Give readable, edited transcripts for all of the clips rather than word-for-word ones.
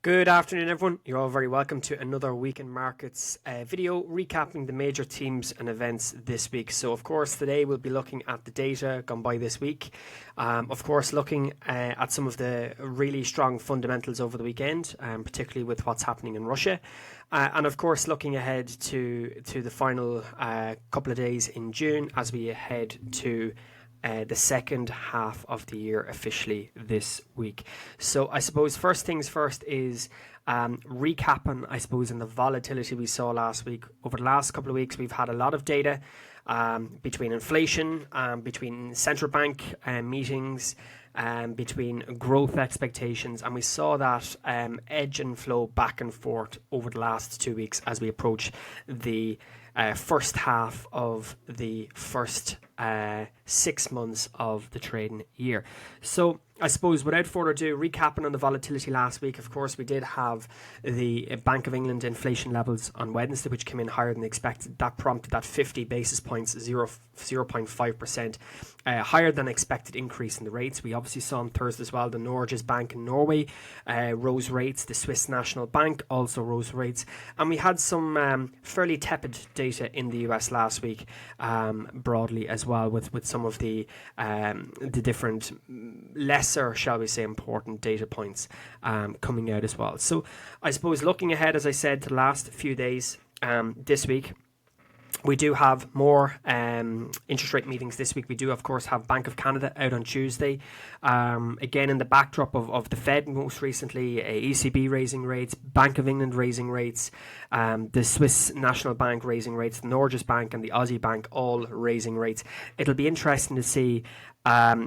Good afternoon, everyone. You're all very welcome to another Week in Markets video recapping the major themes and events this week. So, of course, today we'll be looking at the data gone by this week. Of course, looking at some of the really strong fundamentals over the weekend, particularly with what's happening in Russia. And, of course, looking ahead to the final couple of days in June as we head to the second half of the year officially this week. So I suppose first things first is recapping, I suppose, in the volatility we saw last week. Over the last couple of weeks, we've had a lot of data between inflation, between central bank meetings, between growth expectations, and we saw that edge and flow back and forth over the last 2 weeks as we approach the first half of the first 6 months of the trading year. So I suppose without further ado, recapping on the volatility last week, of course, we did have the Bank of England inflation levels on Wednesday, which came in higher than expected. That prompted that 50 basis points, 0.5% higher than expected increase in the rates. We obviously saw on Thursday as well, the Norges Bank in Norway rose rates. The Swiss National Bank also rose rates. And we had some fairly tepid data in the US last week broadly as well, with some of the different lesser, shall we say, important data points coming out as well. So I suppose looking ahead, as I said, to the last few days this week, we do have more interest rate meetings this week. We do, of course, have Bank of Canada out on Tuesday. Again, in the backdrop of the Fed most recently, ECB raising rates, Bank of England raising rates, the Swiss National Bank raising rates, the Norges Bank and the Aussie Bank all raising rates. It'll be interesting to see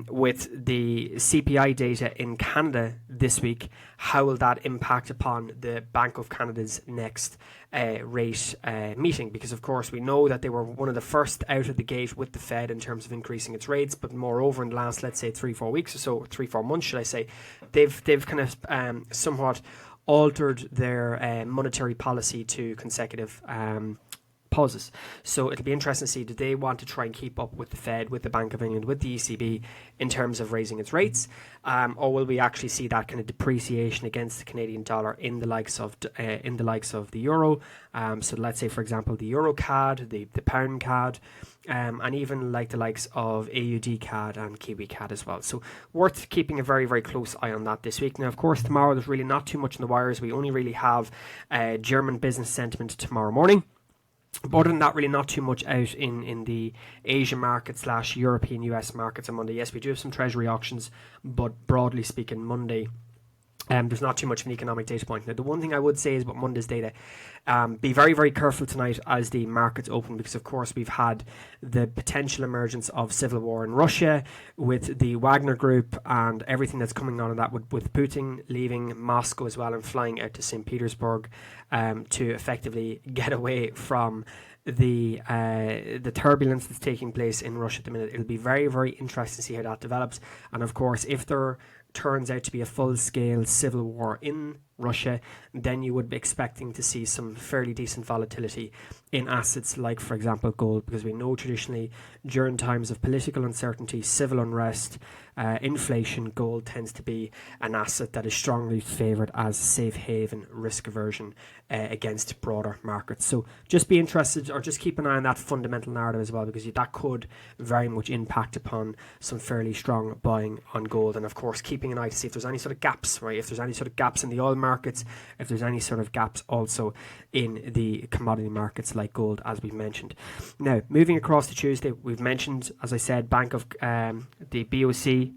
with the CPI data in Canada this week, how will that impact upon the Bank of Canada's next rate meeting? Because, of course, we know that they were one of the first out of the gate with the Fed in terms of increasing its rates, but moreover, in the last, let's say, 3-4 weeks or so, 3-4 months, should I say, they've kind of somewhat altered their monetary policy to consecutive pauses. So it'll be interesting to see, do they want to try and keep up with the Fed, with the Bank of England, with the ECB in terms of raising its rates, or will we actually see that kind of depreciation against the Canadian dollar in the likes of the euro? So let's say, for example, the euro CAD, the pound CAD, and even like the likes of AUD CAD and Kiwi CAD as well. So worth keeping a very, very close eye on that this week. Now, of course, tomorrow there's really not too much in the wires. We only really have German business sentiment tomorrow morning. But other than that, really not too much out in the Asian market / European US markets on Monday. Yes, we do have some Treasury auctions, but broadly speaking, Monday, there's not too much of an economic data point. Now, the one thing I would say is about Monday's data, be very, very careful tonight as the markets open, because, of course, we've had the potential emergence of civil war in Russia with the Wagner Group and everything that's coming on in that, with Putin leaving Moscow as well and flying out to St. Petersburg to effectively get away from the turbulence that's taking place in Russia at the minute. It'll be very, very interesting to see how that develops. And, of course, if there turns out to be a full-scale civil war in Russia, then you would be expecting to see some fairly decent volatility in assets like, for example, gold, because we know traditionally during times of political uncertainty, civil unrest, inflation, gold tends to be an asset that is strongly favoured as safe haven risk aversion against broader markets. So just be interested, or just keep an eye on that fundamental narrative as well, because that could very much impact upon some fairly strong buying on gold. And of course, keeping an eye to see if there's any sort of gaps, right? If there's any sort of gaps in the oil markets, if there's any sort of gaps also in the commodity markets like gold, as we've mentioned. Now, moving across to Tuesday, we've mentioned, as I said, Bank of the BOC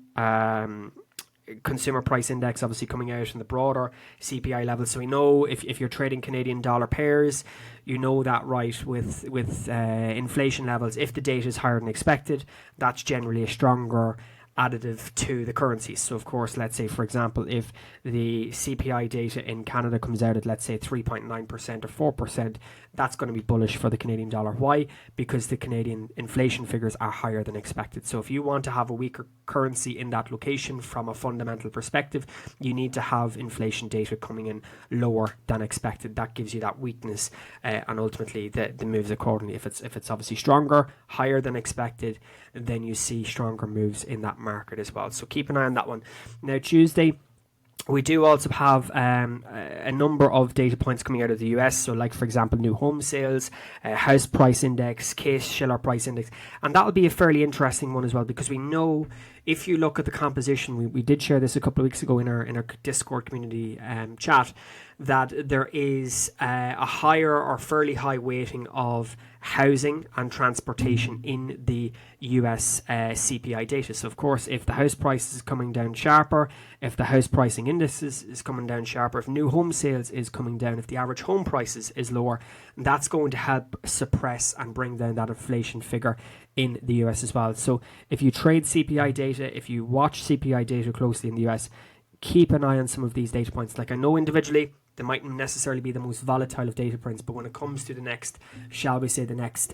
consumer price index obviously coming out in the broader CPI levels. So we know if you're trading Canadian dollar pairs, you know that, right, with inflation levels, if the data is higher than expected, that's generally a stronger additive to the currencies. So of course, let's say, for example, if the CPI data in Canada comes out at, let's say, 3.9% or 4%, that's going to be bullish for the Canadian dollar. Why? Because the Canadian inflation figures are higher than expected. So if you want to have a weaker currency in that location from a fundamental perspective, you need to have inflation data coming in lower than expected. That gives you that weakness, and ultimately the moves accordingly. If it's obviously stronger, higher than expected, then you see stronger moves in that market as well. So keep an eye on that one. Now, Tuesday, We do also have a number of data points coming out of the US. So, like, for example, new home sales, house price index, Case-Shiller price index. And that'll be a fairly interesting one as well, because we know if you look at the composition, we did share this a couple of weeks ago in our Discord community chat, that there is a higher or fairly high weighting of housing and transportation in the US CPI data. So, of course, if the house price is coming down sharper, if the house pricing indices is coming down sharper, if new home sales is coming down, if the average home prices is lower, that's going to help suppress and bring down that inflation figure in the US as well. So if you trade CPI data, if you watch CPI data closely in the US, keep an eye on some of these data points. Like, I know individually they mightn't necessarily be the most volatile of data points, but when it comes to the next, shall we say, the next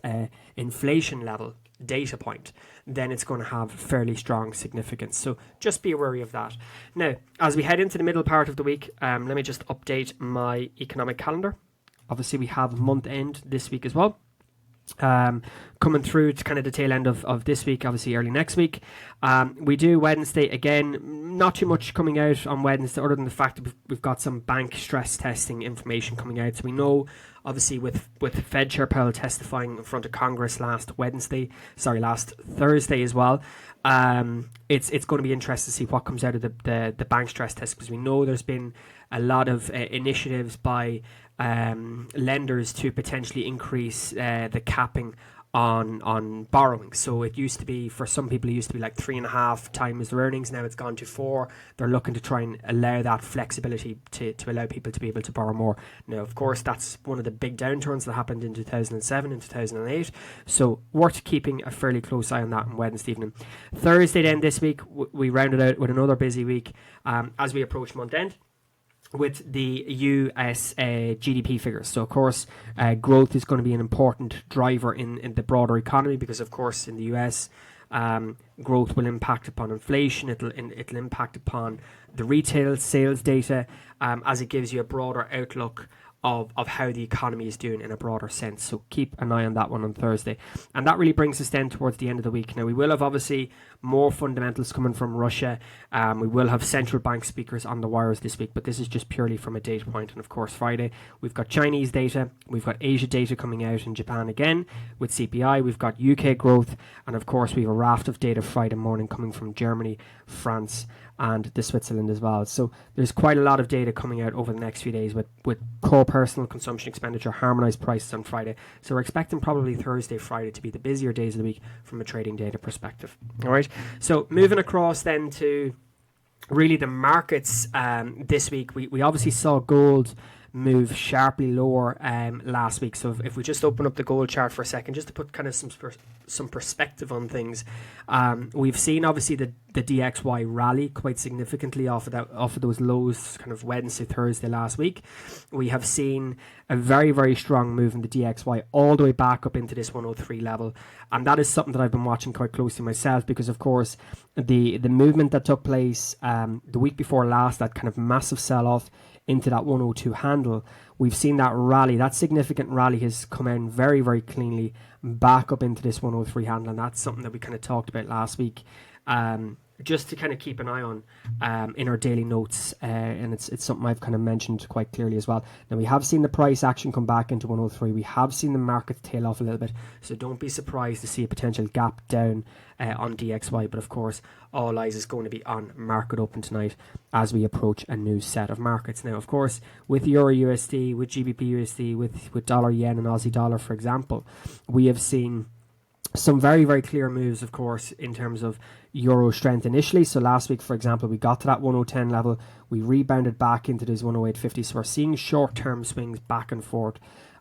inflation level data point, then it's going to have fairly strong significance. So just be wary of that. Now, as we head into the middle part of the week, let me just update my economic calendar. Obviously, we have month end this week as well. Coming through to kind of the tail end of this week, obviously early next week. We do Wednesday again, not too much coming out on Wednesday other than the fact that we've got some bank stress testing information coming out. So we know, obviously, with Fed Chair Powell testifying in front of Congress last Thursday as well, it's going to be interesting to see what comes out of the bank stress test, because we know there's been a lot of initiatives by lenders to potentially increase the capping on borrowing. So it used to be, for some people, it used to be like 3.5 times their earnings. Now it's gone to 4. They're looking to try and allow that flexibility to allow people to be able to borrow more. Now, of course, that's one of the big downturns that happened in 2007 and 2008. So worth keeping a fairly close eye on that on Wednesday evening. Thursday then this week, we rounded out with another busy week as we approach month end with the US GDP figures. So, of course, growth is going to be an important driver in the broader economy, because, of course, in the US, growth will impact upon inflation. It'll impact upon the retail sales data, as it gives you a broader outlook of how the economy is doing in a broader sense. So keep an eye on that one on Thursday. And that really brings us then towards the end of the week. Now, we will have obviously more fundamentals coming from Russia. We will have central bank speakers on the wires this week, but this is just purely from a data point. And of course, Friday, we've got Chinese data, we've got Asia data coming out in Japan again with CPI, we've got UK growth, and of course, we have a raft of data Friday morning coming from Germany, France, and the Switzerland as well. So there's quite a lot of data coming out over the next few days with core personal consumption expenditure, harmonized prices on Friday. So we're expecting probably Thursday, Friday to be the busier days of the week from a trading data perspective. All right. So moving across then to really the markets this week, we obviously saw gold move sharply lower last week. So if we just open up the gold chart for a second, just to put kind of some perspective on things, we've seen obviously the DXY rally quite significantly off of those lows kind of Wednesday, Thursday last week. We have seen a very, very strong move in the DXY all the way back up into this 103 level, and that is something that I've been watching quite closely myself, because of course the movement that took place the week before last, that kind of massive sell-off into that 102 handle, we've seen that rally, that significant rally has come in very, very cleanly back up into this 103 handle, and that's something that we kind of talked about last week, just to kind of keep an eye on in our daily notes, and it's something I've kind of mentioned quite clearly as well. Now, we have seen the price action come back into 103, we have seen the market tail off a little bit, so don't be surprised to see a potential gap down on DXY, but of course all eyes is going to be on market open tonight as we approach a new set of markets. Now, of course, with EURUSD, with GBPUSD, with dollar yen and Aussie dollar, for example, we have seen some very, very clear moves, of course, in terms of euro strength initially. So last week, for example, we got to that 1010 level, we rebounded back into this 108.50, so we're seeing short-term swings back and forth.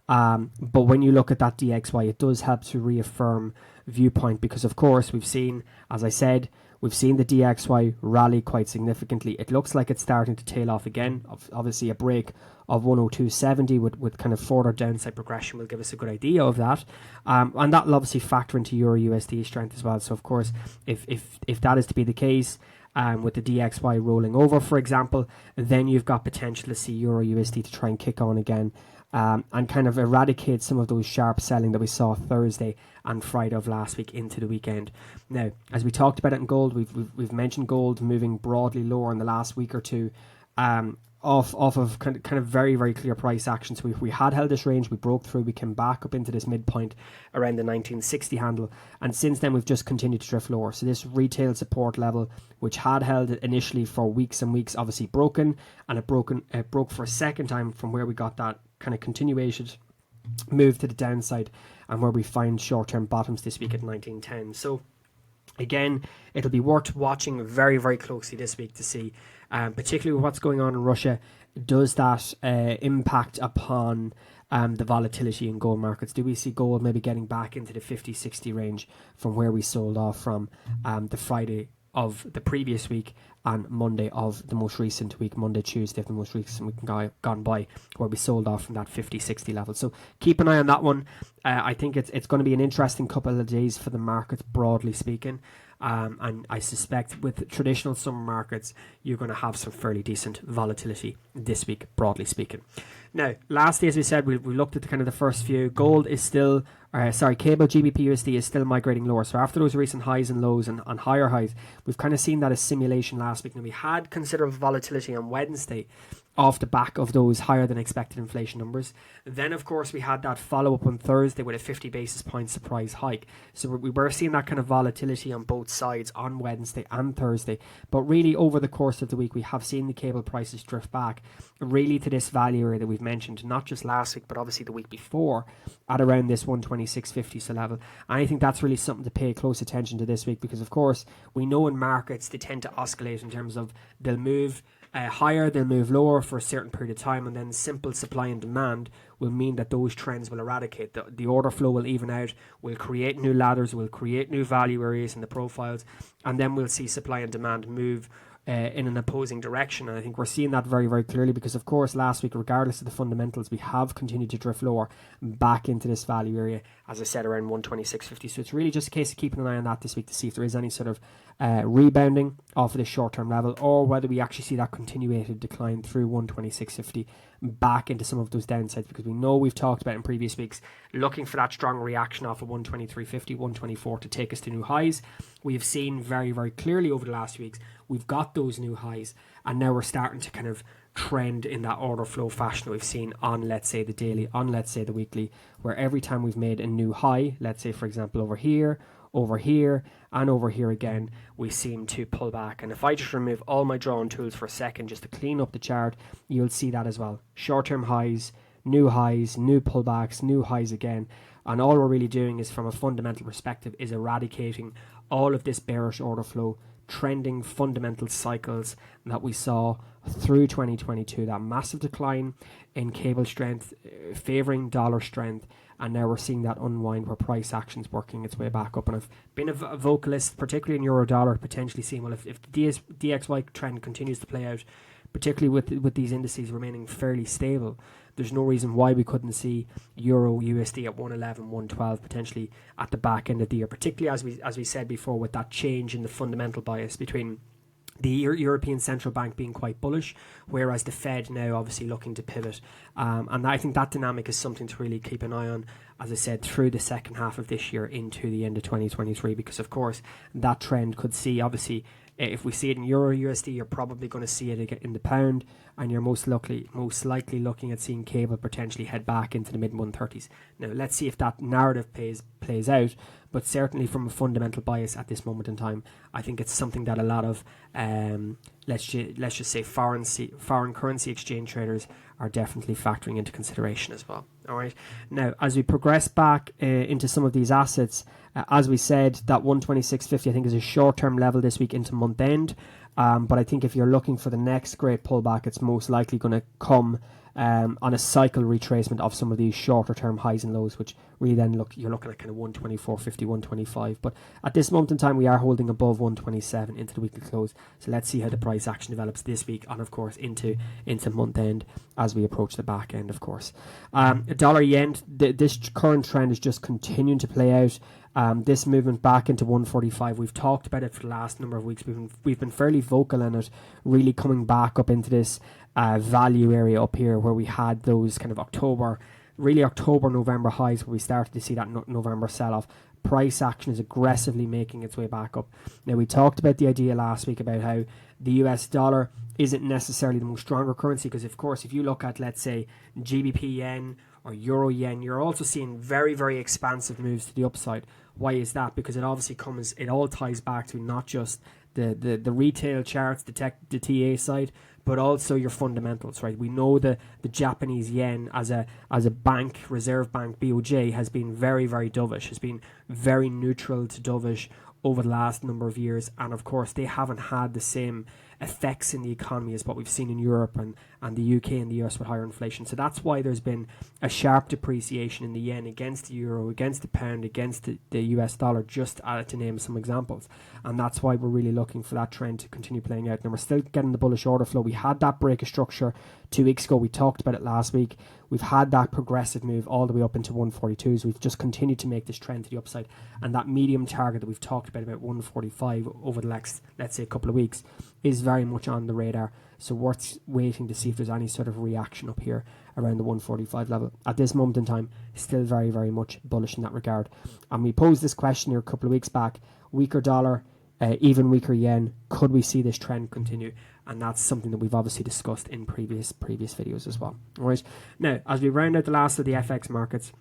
But when you look at that DXY, it does help to reaffirm viewpoint, because of course we've seen, as I said, we've seen the DXY rally quite significantly. It looks like it's starting to tail off again. Obviously a break of 102.70 with kind of further downside progression will give us a good idea of that, and that'll obviously factor into EURUSD strength as well. So of course, if that is to be the case, with the DXY rolling over, for example, then you've got potential to see EURUSD to try and kick on again, and kind of eradicate some of those sharp selling that we saw Thursday and Friday of last week into the weekend. Now, as we talked about it in gold, we've mentioned gold moving broadly lower in the last week or two. Off of kind of very, very clear price action. So we had held this range, we broke through, we came back up into this midpoint around the 1960 handle, and since then we've just continued to drift lower. So this retail support level, which had held it initially for weeks and weeks, obviously broken, and it broke for a second time from where we got that kind of continuated move to the downside, and where we find short-term bottoms this week at 1910. So again, it'll be worth watching very, very closely this week to see, particularly with what's going on in Russia, does that impact upon the volatility in gold markets? Do we see gold maybe getting back into the 50-60 range from where we sold off from the Friday of the previous week and Monday of the most recent week, Monday, Tuesday of the most recent week gone by, where we sold off from that 50-60 level? So keep an eye on that one. I think it's going to be an interesting couple of days for the markets, broadly speaking. And I suspect with traditional summer markets, you're going to have some fairly decent volatility this week, broadly speaking. Now, lastly, as we said, we looked at the kind of the first few. Gold is still, cable GBPUSD is still migrating lower. So after those recent highs and lows and higher highs, we've kind of seen that as simulation last week. Now, we had considerable volatility on Wednesday off the back of those higher than expected inflation numbers. Then, of course, we had that follow-up on Thursday with a 50 basis point surprise hike. So we were seeing that kind of volatility on both sides on Wednesday and Thursday. But really, over the course of the week, we have seen the cable prices drift back really to this value area that we've mentioned, not just last week, but obviously the week before, at around this 126.50 so level. And I think that's really something to pay close attention to this week, because, of course, we know in markets they tend to oscillate in terms of they'll move higher, they'll move lower for a certain period of time, and then simple supply and demand will mean that those trends will eradicate. The order flow will even out, will create new ladders, will create new value areas in the profiles, and then we'll see supply and demand move in an opposing direction. And I think we're seeing that very, very clearly, because, of course, last week, regardless of the fundamentals, we have continued to drift lower back into this value area, as I said, around 126.50. So it's really just a case of keeping an eye on that this week to see if there is any sort of rebounding off of this short-term level, or whether we actually see that continuated decline through 126.50 back into some of those downsides, because we know we've talked about in previous weeks looking for that strong reaction off of 123.50, 124 to take us to new highs. We have seen very, very clearly over the last few weeks we've got those new highs, and now we're starting to kind of trend in that order flow fashion that we've seen on, let's say, the daily, on, let's say, the weekly, where every time we've made a new high, let's say, for example, over here, and over here again, we seem to pull back. And if I just remove all my drawing tools for a second just to clean up the chart, you'll see that as well. Short-term highs, new pullbacks, new highs again. And all we're really doing is, from a fundamental perspective, is eradicating all of this bearish order flow, trending fundamental cycles that we saw through 2022, that massive decline in cable strength, favouring dollar strength, and now we're seeing that unwind where price action's working its way back up. And I've been a vocalist, particularly in euro dollar, potentially seeing, well, if the DXY trend continues to play out, particularly with these indices remaining fairly stable, there's no reason why we couldn't see Euro USD at 111, 112 potentially at the back end of the year, particularly as we said before, with that change in the fundamental bias between the European Central Bank being quite bullish, whereas the Fed now obviously looking to pivot. And I think that dynamic is something to really keep an eye on, as I said, through the second half of this year into the end of 2023, because, of course, that trend could see, obviously, if we see it in Euro USD, you're probably going to see it in the pound, and you're most likely looking at seeing cable potentially head back into the mid 130s. Now, let's see if that narrative plays out, but certainly from a fundamental bias at this moment in time, I think it's something that a lot of let's just say foreign currency exchange traders are definitely factoring into consideration as well. All right. Now, as we progress back into some of these assets, as we said, that 126.50 I think is a short-term level this week into month end. But I think if you're looking for the next great pullback, it's most likely going to come on a cycle retracement of some of these shorter term highs and lows, which really then you're looking at kind of 124.50, 125. But at this moment in time, we are holding above 127 into the weekly close. So let's see how the price action develops this week, and of course into month end as we approach the back end, of course. Dollar yen, this current trend is just continuing to play out. This movement back into 145, we've talked about it for the last number of weeks. We've been fairly vocal on it, really coming back up into this value area up here, where we had those kind of October, November highs, where we started to see that November sell-off. price action is aggressively making its way back up. Now, we talked about the idea last week about how the US dollar isn't necessarily the most stronger currency, because of course if you look at, let's say, GBP yen or Euro yen, you're also seeing very, very expansive moves to the upside. Why is that? Because it obviously it all ties back to not just the retail charts, the TA side, but also your fundamentals, right? We know the Japanese yen as a bank, reserve bank, BOJ, has been very, very dovish, has been very neutral to dovish over the last number of years, and of course they haven't had the same effects in the economy as what we've seen in Europe and the UK and the US with higher inflation. So that's why there's been a sharp depreciation in the yen against the euro, against the pound, against the US dollar, just to name some examples. And that's why we're really looking for that trend to continue playing out. Now, we're still getting the bullish order flow. We had that break of structure 2 weeks ago. We talked about it last week. We've had that progressive move all the way up into 142s. We've just continued to make this trend to the upside. And that medium target that we've talked about 145 over the next, let's say, a couple of weeks, is very much on the radar. So worth waiting to see if there's any sort of reaction up here around the 145 level. At this moment in time, still very, very much bullish in that regard. And we posed this question here a couple of weeks back: weaker dollar, even weaker yen, could we see this trend continue? And that's something that we've obviously discussed in previous videos as well. All right. Now, as we round out the last of the FX markets,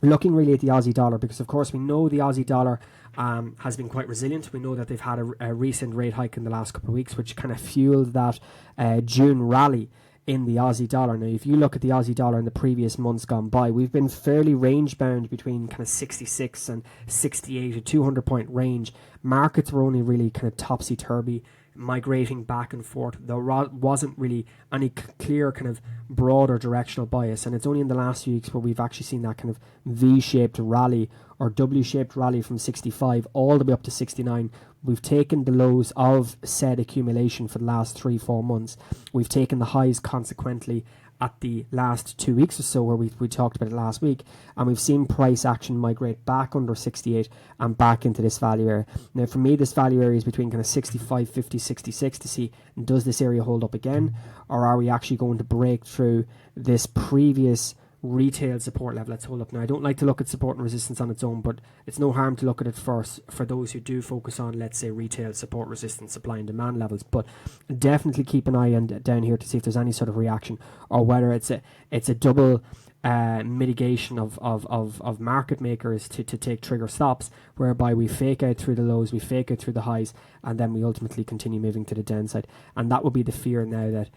looking really at the Aussie dollar, because of course we know the Aussie dollar has been quite resilient. We know that they've had a recent rate hike in the last couple of weeks, which kind of fueled that June rally in the Aussie dollar. Now, if you look at the Aussie dollar in the previous months gone by, we've been fairly range bound between kind of 66 and 68, a 200 point range. Markets were only really kind of topsy-turvy, migrating back and forth. There wasn't really any clear kind of broader directional bias, and it's only in the last few weeks where we've actually seen that kind of V-shaped rally or W-shaped rally from 65 all the way up to 69. We've taken the lows of said accumulation for the last 3-4 months. We've taken the highs consequently at the last 2 weeks or so, where we talked about it last week, and we've seen price action migrate back under 68 and back into this value area. Now, for me, this value area is between kind of 65, 50, 66 to see, does this area hold up again, or are we actually going to break through this previous retail support level? Let's hold up. Now, I don't like to look at support and resistance on its own, but it's no harm to look at it first for those who do focus on, let's say, retail support, resistance, supply and demand levels. But definitely keep an eye down here to see if there's any sort of reaction, or whether it's a double mitigation of market makers to take trigger stops, whereby we fake out through the lows, we fake out through the highs, and then we ultimately continue moving to the downside. And that would be the fear now, that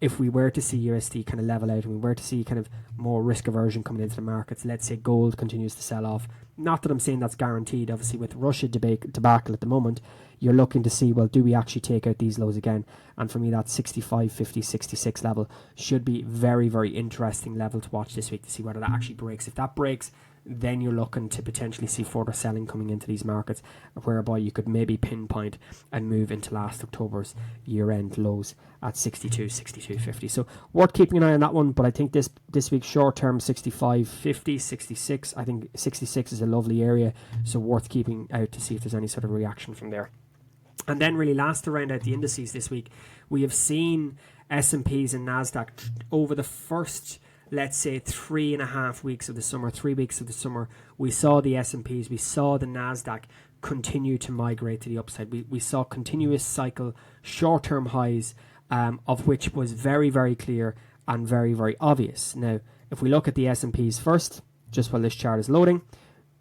if we were to see USD kind of level out and we were to see kind of more risk aversion coming into the markets, let's say gold continues to sell off. Not that I'm saying that's guaranteed. Obviously, with Russia debacle at the moment, you're looking to see, well, do we actually take out these lows again? And for me, that 65, 50, 66 level should be very, very interesting level to watch this week to see whether that actually breaks. If that breaks, then you're looking to potentially see further selling coming into these markets, whereby you could maybe pinpoint and move into last October's year-end lows at 62, 62.50. So worth keeping an eye on that one. But I think this week's short-term 65.50, 66, I think 66 is a lovely area, so worth keeping out to see if there's any sort of reaction from there. And then really last to round out the indices this week, we have seen S&Ps and Nasdaq over the first, let's say, 3.5 weeks of the summer, 3 weeks of the summer. We saw the S&Ps, we saw the Nasdaq continue to migrate to the upside. We saw continuous cycle short-term highs, of which was very, very clear and very, very obvious. Now, if we look at the S&Ps first, just while this chart is loading,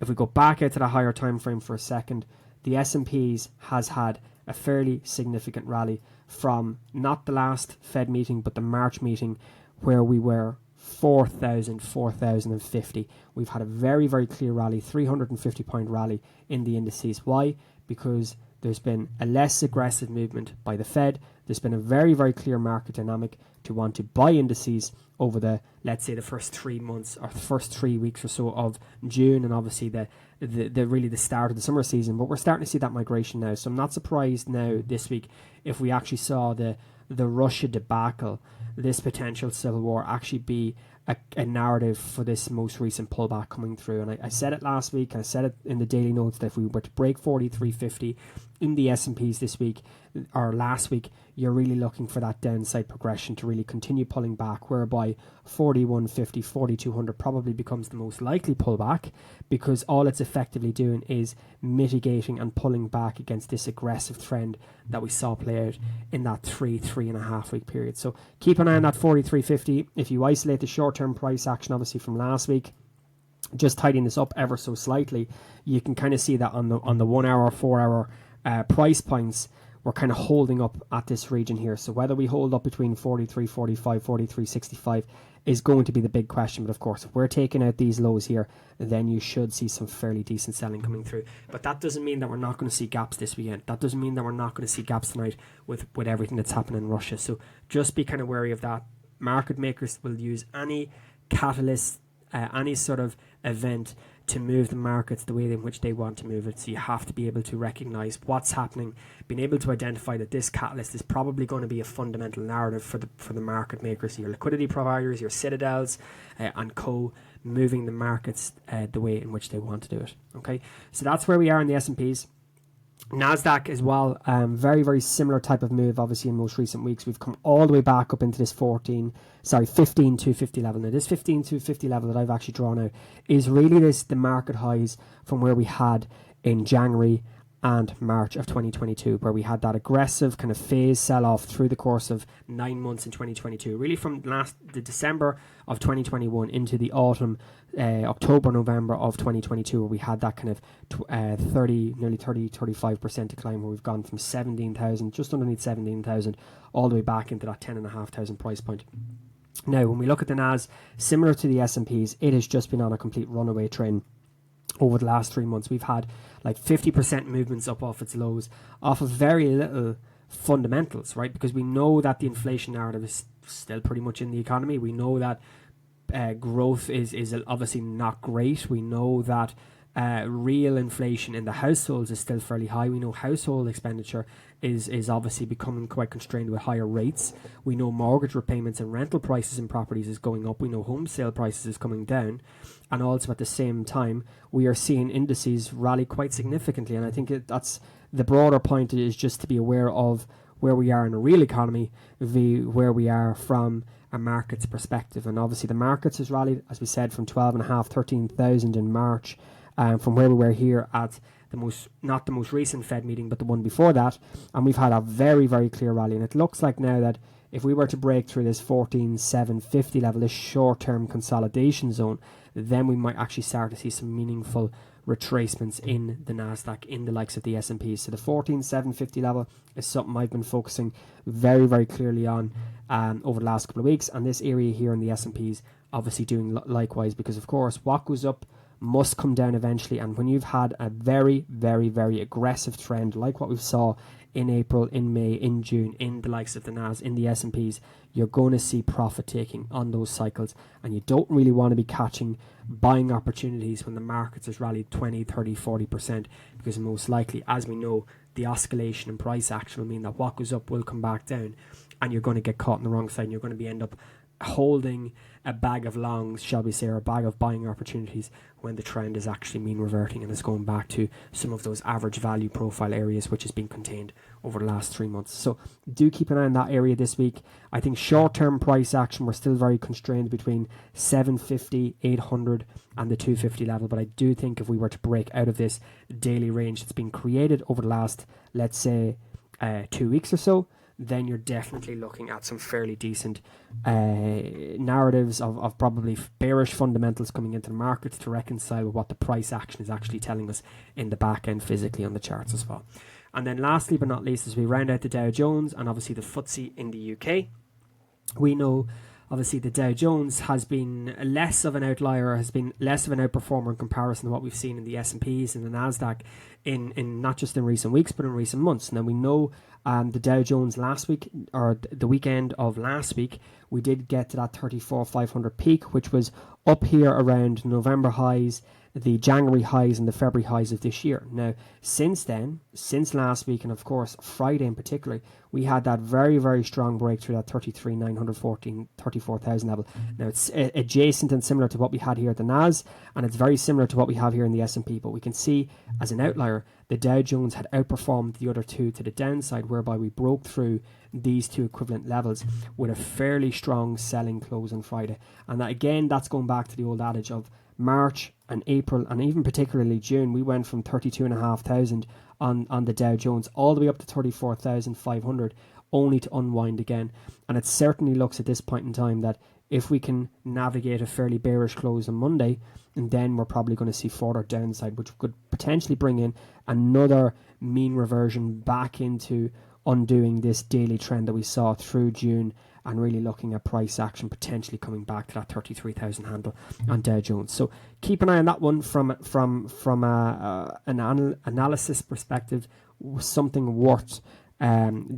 if we go back out to the higher time frame for a second, the S&Ps has had a fairly significant rally from not the last Fed meeting, but the March meeting, where we were 4,000, 4,050. We've had a very, very clear rally, 350 point rally in the indices. Why? Because there's been a less aggressive movement by the Fed. There's been a very, very clear market dynamic to want to buy indices over the, let's say, the first 3 months or first 3 weeks or so of June, and obviously the really the start of the summer season. But we're starting to see that migration now. So I'm not surprised now this week if we actually saw the Russia debacle, this potential civil war, actually be a narrative for this most recent pullback coming through. And I said it last week, I said it in the daily notes, that if we were to break 43.50 in the S&Ps this week or last week, you're really looking for that downside progression to really continue pulling back, whereby 41.50, 4200 probably becomes the most likely pullback, because all it's effectively doing is mitigating and pulling back against this aggressive trend that we saw play out in that 3.5 week period. So keep an eye on that 43.50. If you isolate the short-term price action obviously from last week, just tidying this up ever so slightly, you can kind of see that on the 1 hour, 4 hour price points, we're kind of holding up at this region here. So whether we hold up between 43.45, 43.65 is going to be the big question. But of course, if we're taking out these lows here, then you should see some fairly decent selling coming through. But that doesn't mean that we're not going to see gaps this weekend. That doesn't mean that we're not going to see gaps tonight with everything that's happening in Russia. So just be kind of wary of that. Market makers will use any catalyst, any sort of event to move the markets the way in which they want to move it. So you have to be able to recognize what's happening, being able to identify that this catalyst is probably going to be a fundamental narrative for the market makers, your liquidity providers, your citadels, and co, moving the markets the way in which they want to do it. Okay, so that's where we are in the S&Ps. Nasdaq as well, very, very similar type of move. Obviously in most recent weeks we've come all the way back up into this 15,250 level. Now this 15,250 level that I've actually drawn out is really the market highs from where we had in January and March of 2022, where we had that aggressive kind of phase sell-off through the course of 9 months in 2022, really from the December of 2021 into the autumn, October, November of 2022, where we had that kind of nearly 35% decline, where we've gone from 17,000, just underneath 17,000, all the way back into that 10,500 price point. Now, when we look at the NAS, similar to the S&Ps, it has just been on a complete runaway trend. Over the last 3 months, we've had like 50% movements up off its lows, off of very little fundamentals, right? Because we know that the inflation narrative is still pretty much in the economy. We know that growth is obviously not great. We know that real inflation in the households is still fairly high. We know household expenditure is obviously becoming quite constrained with higher rates. We know mortgage repayments and rental prices in properties is going up. We know home sale prices is coming down. And also at the same time, we are seeing indices rally quite significantly. And I think that's the broader point, is just to be aware of where we are in a real economy where we are from a market's perspective. And obviously the markets has rallied, as we said, from 12.5, 13,000 in March, from where we were here at not the most recent Fed meeting, but the one before that. And we've had a very, very clear rally. And it looks like now that if we were to break through this 14,750 level, this short-term consolidation zone, then we might actually start to see some meaningful retracements in the Nasdaq, in the likes of the S&Ps. So the 14,750 level is something I've been focusing very, very clearly on over the last couple of weeks. And this area here in the S&Ps obviously doing likewise, because of course what goes up must come down eventually. And when you've had a very, very, very aggressive trend like what we saw in April, in May, in June, in the likes of the NAS, in the S&Ps, you're going to see profit taking on those cycles. And you don't really want to be catching buying opportunities when the markets has rallied 20, 30, 40%, because most likely, as we know, the oscillation in price action will mean that what goes up will come back down, and you're going to get caught on the wrong side, and you're going to end up holding a bag of longs, shall we say, or a bag of buying opportunities, when the trend is actually mean reverting and is going back to some of those average value profile areas which has been contained over the last 3 months. So do keep an eye on that area this week. I think short-term price action, we're still very constrained between 750, 800 and the 250 level, but I do think if we were to break out of this daily range that's been created over the last, let's say, 2 weeks or so, then you're definitely looking at some fairly decent narratives of probably bearish fundamentals coming into the markets to reconcile with what the price action is actually telling us in the back end physically on the charts as well. And then lastly but not least, as we round out the Dow Jones and obviously the FTSE in the UK, we know obviously the Dow Jones has been less of an outlier, has been less of an outperformer in comparison to what we've seen in the S&Ps and the Nasdaq in not just in recent weeks but in recent months. Now we know the Dow Jones last week, or the weekend of last week, we did get to that 34,500 peak, which was up here around November highs, the January highs and the February highs of this year. Now, since then, since last week, and of course Friday in particular, we had that very, very strong breakthrough, that 33,914, 34,000 level. Now it's adjacent and similar to what we had here at the NAS, and it's very similar to what we have here in the S&P, but we can see as an outlier, the Dow Jones had outperformed the other two to the downside, whereby we broke through these two equivalent levels with a fairly strong selling close on Friday. And that, again, that's going back to the old adage of March and April, and even particularly June. We went from 32,500 on the Dow Jones all the way up to 34,500, only to unwind again. And it certainly looks at this point in time that if we can navigate a fairly bearish close on Monday, and then we're probably going to see further downside, which could potentially bring in another mean reversion back into undoing this daily trend that we saw through June, and really looking at price action potentially coming back to that 33,000 handle on Dow Jones. So keep an eye on that one from an analysis perspective, something worth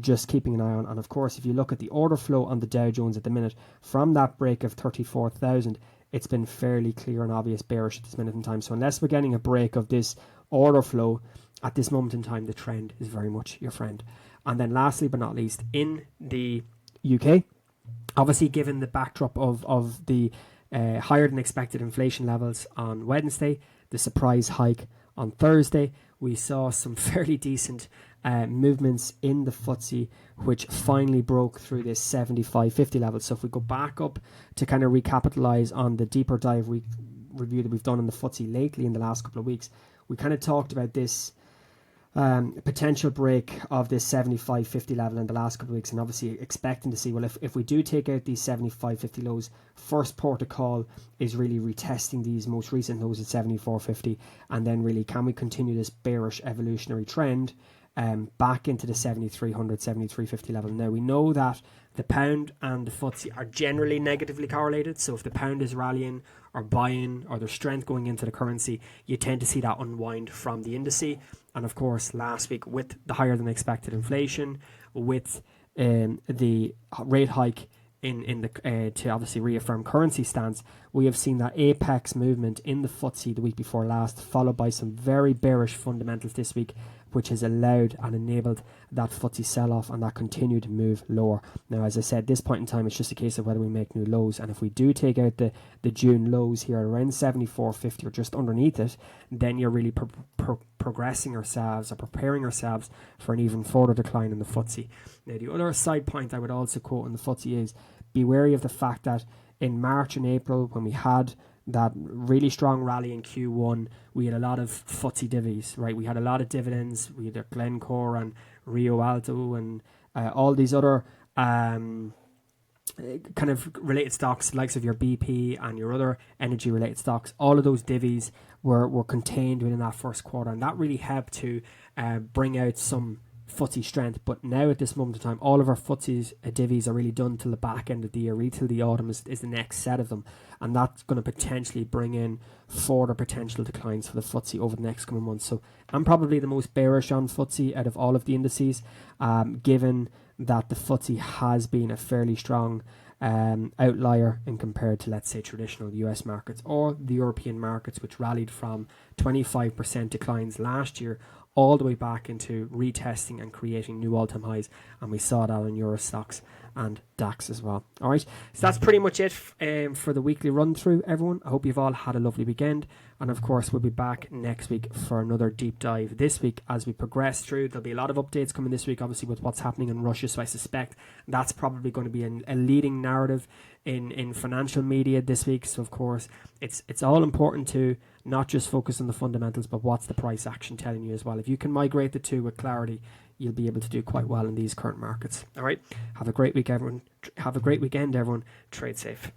just keeping an eye on. And of course, if you look at the order flow on the Dow Jones at the minute, from that break of 34,000, it's been fairly clear and obvious bearish at this minute in time. So unless we're getting a break of this order flow at this moment in time, the trend is very much your friend. And then lastly but not least, in the UK, obviously given the backdrop of the higher than expected inflation levels on Wednesday, the surprise hike on Thursday, we saw some fairly decent movements in the FTSE, which finally broke through this 75.50 level. So if we go back up to kind of recapitalize on the deeper dive review that we've done on the FTSE lately in the last couple of weeks, we kind of talked about this potential break of this 75.50 level in the last couple of weeks, and obviously expecting to see, well, if we do take out these 75.50 lows, first port of call is really retesting these most recent lows at 74.50, and then really can we continue this bearish evolutionary trend back into the 7300, 73.50 level. Now we know that the pound and the FTSE are generally negatively correlated, so if the pound is rallying or buying, or there's strength going into the currency, you tend to see that unwind from the indice. And of course, last week with the higher than expected inflation, with the rate hike in the to obviously reaffirm currency stance, we have seen that apex movement in the FTSE the week before last, followed by some very bearish fundamentals this week, which has allowed and enabled that FTSE sell-off and that continued move lower. Now, as I said, this point in time, it's just a case of whether we make new lows. And if we do take out the June lows here around 74.50 or just underneath it, then you're really progressing ourselves or preparing ourselves for an even further decline in the FTSE. Now, the other side point I would also quote on the FTSE is be wary of the fact that in March and April, when we had that really strong rally in Q1, we had a lot of FTSE divvies, right? We had a lot of dividends. We had Glencore and Rio Alto and all these other kind of related stocks, likes of your BP and your other energy related stocks. All of those divvies were contained within that first quarter, and that really helped to bring out some FTSE strength. But now at this moment in time, all of our FTSE's divvies are really done till the back end of the year, really till the autumn is the next set of them, and that's going to potentially bring in further potential declines for the FTSE over the next coming months. So I'm probably the most bearish on FTSE out of all of the indices, given that the FTSE has been a fairly strong outlier in compared to, let's say, traditional US markets or the European markets, which rallied from 25% declines last year all the way back into retesting and creating new all-time highs, and we saw that on Euro stocks and DAX as well. All right, so that's pretty much it for the weekly run through, everyone. I hope you've all had a lovely weekend, and of course we'll be back next week for another deep dive this week as we progress through. There'll be a lot of updates coming this week, obviously, with what's happening in Russia, so I suspect that's probably going to be a leading narrative in financial media this week. So of course it's all important to not just focus on the fundamentals, but what's the price action telling you as well. If you can migrate the two with clarity, you'll be able to do quite well in these current markets. All right, have a great week, everyone. Have a great weekend, everyone. Trade safe.